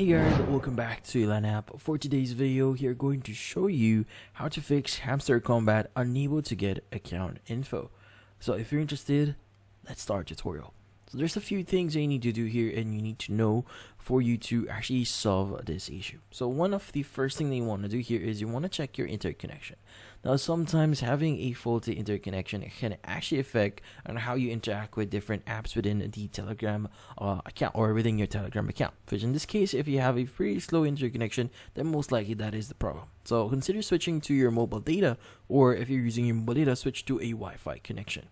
Hey guys, welcome back to Elan app. For today's video, we are going to show you how to fix Hamster Kombat Unable to get account info. So if you're interested, let's start the tutorial. So there's a few things that you need to do here and you need to know for you to actually solve this issue. So one of the first thing that you want to do here is you want to check your interconnection. Now sometimes having a faulty interconnection can actually affect on how you interact with different apps within the Telegram account or within your Telegram account. Which in this case, if you have a pretty slow interconnection, then most likely that is the problem. So consider switching to your mobile data, or if you're using your mobile data, switch to a Wi-Fi connection.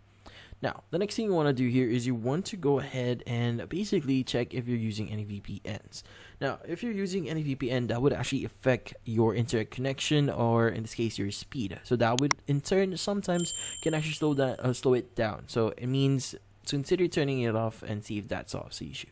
Now, the next thing you want to do here is you want to go ahead and basically check if you're using any VPNs. Now, if you're using any VPN, that would actually affect your internet connection, or in this case, your speed. So that would, in turn, sometimes can actually slow it down. So it means consider turning it off and see if that solves the issue.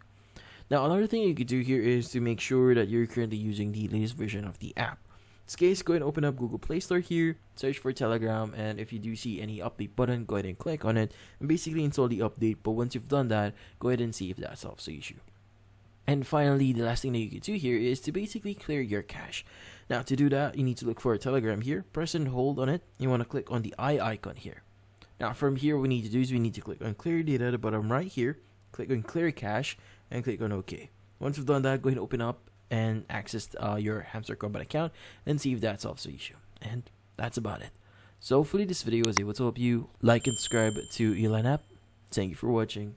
Now, another thing you could do here is to make sure that you're currently using the latest version of the app. In this case, go ahead and open up Google Play Store here, search for Telegram, and if you do see any update button, go ahead and click on it and basically install the update. But once you've done that, go ahead and see if that solves the issue. And finally, the last thing that you can do here is to basically clear your cache. Now, to do that, you need to look for a Telegram here, press and hold on it. You want to click on the eye icon here. Now, from here, what we need to do is we need to click on clear data at the bottom right here, click on clear cache, and click on OK. Once you've done that, go ahead and open up and access your Hamster Kombat account and see if that solves the issue. And that's about it. So hopefully this video was able to help you. Like and subscribe to Elan app. Thank you for watching.